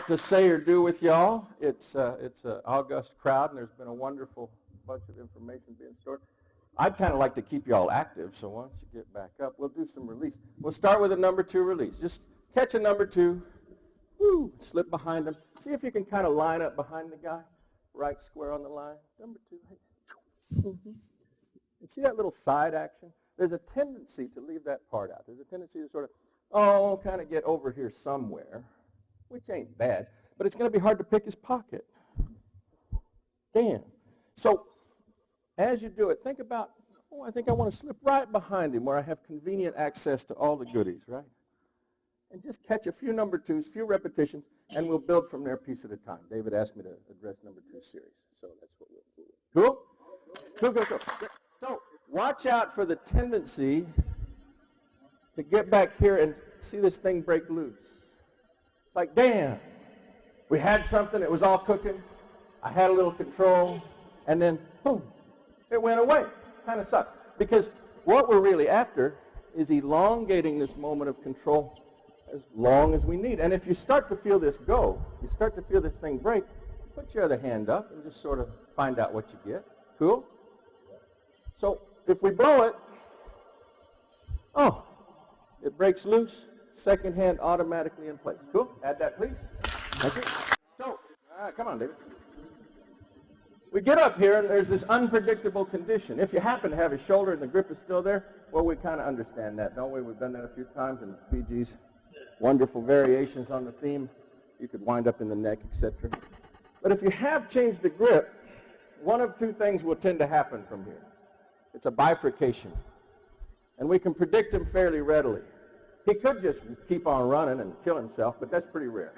what to say or do with y'all. It's an august crowd, and there's been a wonderful bunch of information being stored. I'd kind of like to keep y'all active, so why don't you get back up. We'll do some release. We'll start with a number 2 release. Just catch a number 2, woo, slip behind them. See if you can kind of line up behind the guy, right square on the line. Number 2. Hey. And see that little side action? There's a tendency to leave that part out. There's a tendency to sort of, kind of get over here somewhere, which ain't bad, but it's going to be hard to pick his pocket. Damn. So as you do it, think about, I think I want to slip right behind him where I have convenient access to all the goodies, right? And just catch a few number 2s, few repetitions, and we'll build from there a piece at a time. David asked me to address number 2 series, so that's what we'll do. Cool? Cool. So watch out for the tendency to get back here and see this thing break loose. It's like, damn, we had something, it was all cooking, I had a little control, and then, boom, it went away. Kind of sucks. Because what we're really after is elongating this moment of control as long as we need. And if you start to feel this go, you start to feel this thing break, put your other hand up and just sort of find out what you get. Cool? So if we blow it, it breaks loose, second hand automatically in place. Cool? Add that, please. Thank you. So, come on, David. We get up here, and there's this unpredictable condition. If you happen to have his shoulder and the grip is still there, well, we kind of understand that, don't we? We've done that a few times in PG's wonderful variations on the theme. You could wind up in the neck, etc. But if you have changed the grip, one of 2 things will tend to happen from here. It's a bifurcation. And we can predict him fairly readily. He could just keep on running and kill himself, but that's pretty rare.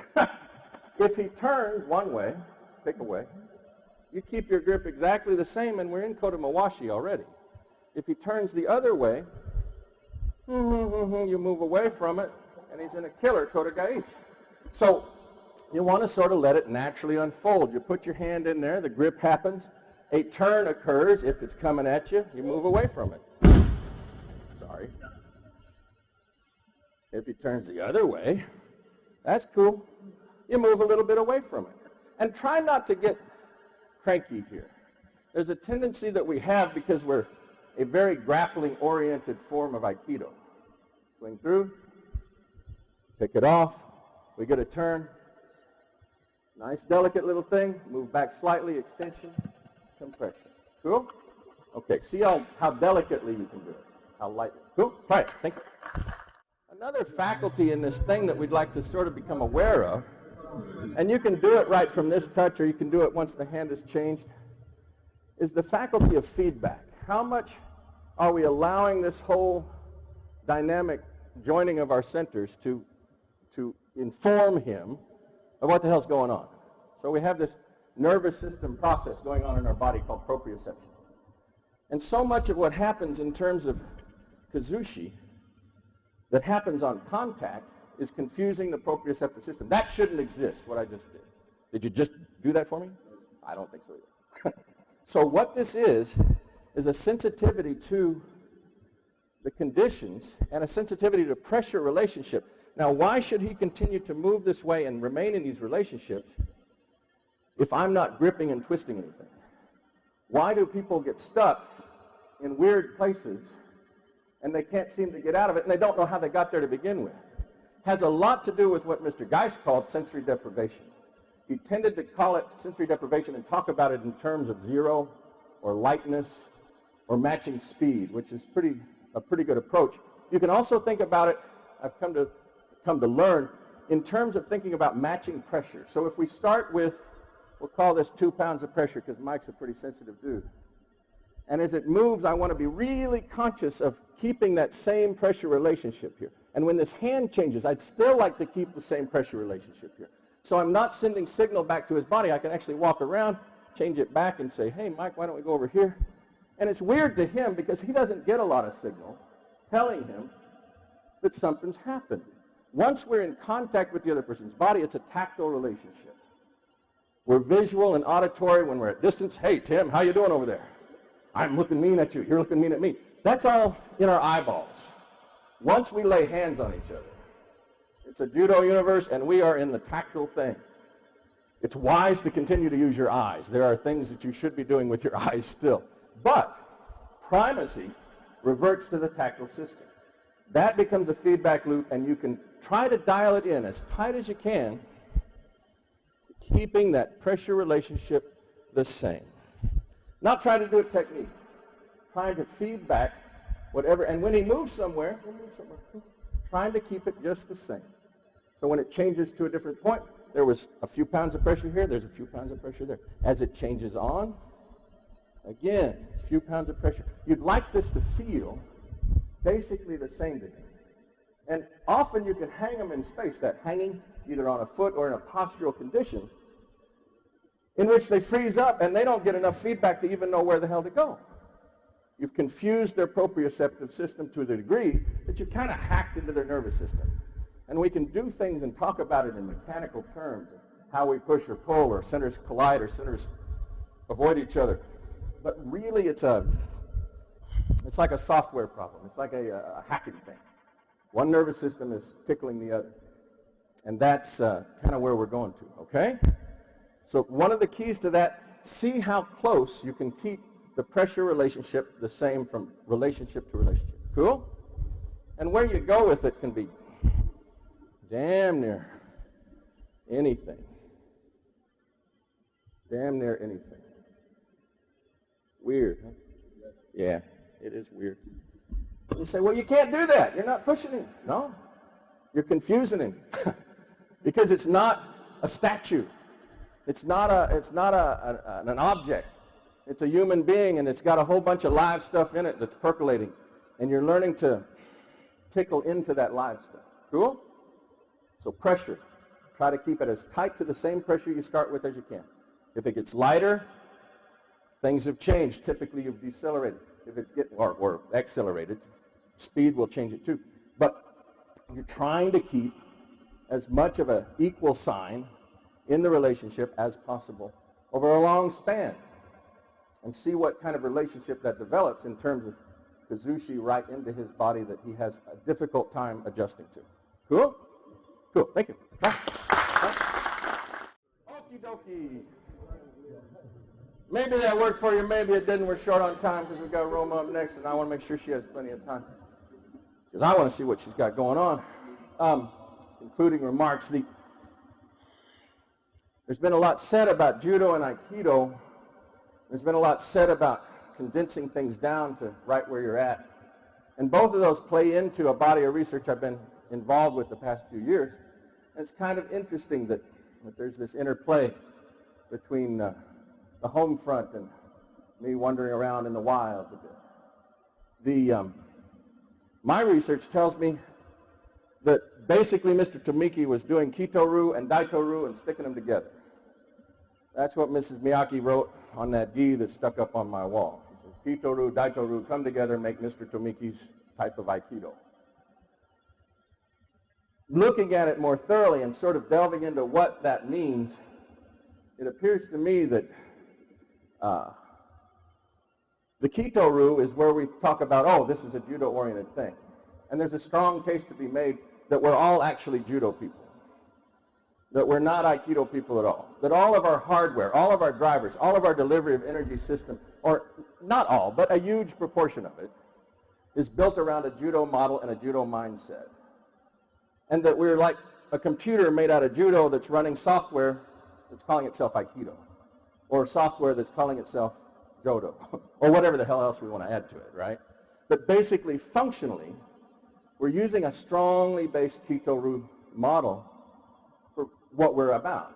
If he turns one way, pick a way, you keep your grip exactly the same, and we're in Kotomawashi already. If he turns the other way, you move away from it, and he's in a killer Kotogaishi. So you want to sort of let it naturally unfold. You put your hand in there, the grip happens, a turn occurs. If it's coming at you, you move away from it. Sorry. If he turns the other way, that's cool. You move a little bit away from it. And try not to get cranky here. There's a tendency that we have because we're a very grappling-oriented form of Aikido. Swing through, pick it off, we get a turn. Nice, delicate little thing. Move back slightly, extension, compression. Cool? Okay, see how delicately you can do it, how lightly. Cool? Try it. Thank you. Another faculty in this thing that we'd like to sort of become aware of, and you can do it right from this touch, or you can do it once the hand is changed, is the faculty of feedback. How much are we allowing this whole dynamic joining of our centers to inform him of what the hell's going on? So we have this nervous system process going on in our body called proprioception. And so much of what happens in terms of kazushi that happens on contact is confusing the proprioceptive system. That shouldn't exist, what I just did. Did you just do that for me? I don't think so either. So what this is a sensitivity to the conditions and a sensitivity to pressure relationship. Now, why should he continue to move this way and remain in these relationships if I'm not gripping and twisting anything? Why do people get stuck in weird places and they can't seem to get out of it, and they don't know how they got there to begin with? Has a lot to do with what Mr. Geist called sensory deprivation. He tended to call it sensory deprivation and talk about it in terms of zero or lightness or matching speed, which is a pretty good approach. You can also think about it, I've come to learn, in terms of thinking about matching pressure. So if we start with, we'll call this 2 pounds of pressure because Mike's a pretty sensitive dude. And as it moves, I want to be really conscious of keeping that same pressure relationship here. And when this hand changes, I'd still like to keep the same pressure relationship here. So I'm not sending signal back to his body. I can actually walk around, change it back, and say, hey, Mike, why don't we go over here? And it's weird to him because he doesn't get a lot of signal telling him that something's happened. Once we're in contact with the other person's body, it's a tactile relationship. We're visual and auditory when we're at distance. Hey, Tim, how you doing over there? I'm looking mean at you. You're looking mean at me. That's all in our eyeballs. Once we lay hands on each other, it's a judo universe, and we are in the tactile thing. It's wise to continue to use your eyes. There are things that you should be doing with your eyes still. But primacy reverts to the tactile system. That becomes a feedback loop, and you can try to dial it in as tight as you can, keeping that pressure relationship the same. Not trying to do a technique. Trying to feedback whatever, and when he moves somewhere, trying to keep it just the same. So when it changes to a different point, there was a few pounds of pressure here, there's a few pounds of pressure there. As it changes on, again, a few pounds of pressure. You'd like this to feel basically the same to him. And often you can hang them in space, that hanging either on a foot or in a postural condition, in which they freeze up and they don't get enough feedback to even know where the hell to go. You've confused their proprioceptive system to the degree that you've kind of hacked into their nervous system. And we can do things and talk about it in mechanical terms, how we push or pull, or centers collide, or centers avoid each other. But really it's like a software problem. It's like a hacking thing. One nervous system is tickling the other. And that's kind of where we're going to, okay? So one of the keys to that, see how close you can keep the pressure relationship the same from relationship to relationship. Cool? And where you go with it can be damn near anything. Damn near anything. Weird, huh? Yeah, it is weird. You say, well, you can't do that. You're not pushing him. No, you're confusing him. Because it's not a statue. It's not an object. It's a human being, and it's got a whole bunch of live stuff in it that's percolating. And you're learning to tickle into that live stuff. Cool? So pressure. Try to keep it as tight to the same pressure you start with as you can. If it gets lighter, things have changed. Typically, you've decelerated. If it's or accelerated, speed will change it too. But you're trying to keep as much of an equal sign in the relationship as possible over a long span, and see what kind of relationship that develops in terms of Kazushi right into his body that he has a difficult time adjusting to. Cool? Cool. Thank you. Okie dokie. Maybe that worked for you, maybe it didn't. We're short on time because we've got Roma up next, and I want to make sure she has plenty of time, because I want to see what she's got going on. Concluding remarks. There's been a lot said about judo and aikido. There's been a lot said about condensing things down to right where you're at. And both of those play into a body of research I've been involved with the past few years. And it's kind of interesting that there's this interplay between the home front and me wandering around in the wilds a bit. My research tells me that basically Mr. Tomiki was doing Kito-ryu and Daito-ryu and sticking them together. That's what Mrs. Miyake wrote on that gi that's stuck up on my wall. She says, Kito-ryu, Daito-ryu come together and make Mr. Tomiki's type of Aikido. Looking at it more thoroughly and sort of delving into what that means, it appears to me that the Kito-ryu is where we talk about, oh, this is a judo-oriented thing. And there's a strong case to be made that we're all actually judo people, that we're not Aikido people at all, that all of our hardware, all of our drivers, all of our delivery of energy system, or not all, but a huge proportion of it, is built around a judo model and a judo mindset. And that we're like a computer made out of judo that's running software that's calling itself Aikido, or software that's calling itself Jodo, or whatever the hell else we want to add to it, right? But basically, functionally, we're using a strongly based Kito-ryu model for what we're about.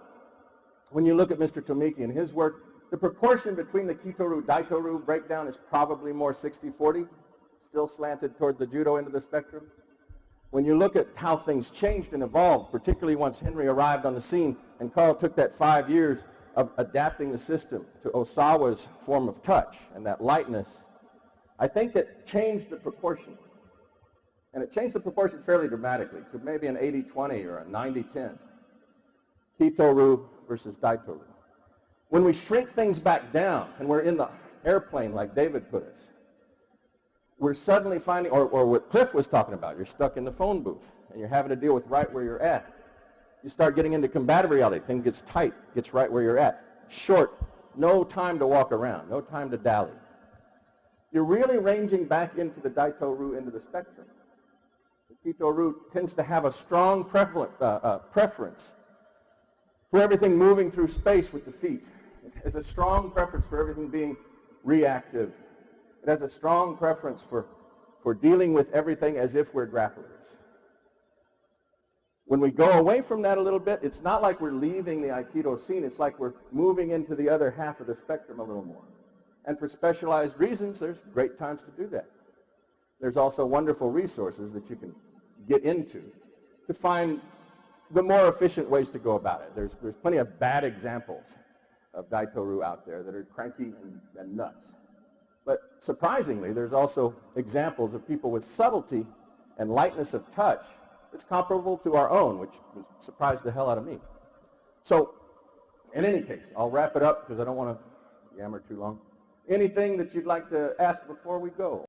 When you look at Mr. Tomiki and his work, the proportion between the Kito-ryu, Daito-ryu breakdown is probably more 60-40, still slanted toward the judo end of the spectrum. When you look at how things changed and evolved, particularly once Henry arrived on the scene and Carl took that 5 years of adapting the system to Osawa's form of touch and that lightness, I think it changed the proportion. And it changed the proportion fairly dramatically to maybe an 80-20 or a 90-10. Kito-ryu versus Daito-ryu. When we shrink things back down and we're in the airplane like David put us, we're suddenly finding, or what Cliff was talking about, you're stuck in the phone booth and you're having to deal with right where you're at. You start getting into combative reality. Thing gets tight, gets right where you're at. Short, no time to walk around, no time to dally. You're really ranging back into the Daito-ryu, into the spectrum. The Kito-ryu tends to have a strong preference for everything moving through space with the feet. It has a strong preference for everything being reactive. It has a strong preference for dealing with everything as if we're grapplers. When we go away from that a little bit, it's not like we're leaving the Aikido scene. It's like we're moving into the other half of the spectrum a little more. And for specialized reasons, there's great times to do that. There's also wonderful resources that you can get into to find the more efficient ways to go about it. There's plenty of bad examples of Daito-ryu out there that are cranky and nuts. But surprisingly, there's also examples of people with subtlety and lightness of touch that's comparable to our own, which surprised the hell out of me. So, in any case, I'll wrap it up because I don't want to yammer too long. Anything that you'd like to ask before we go?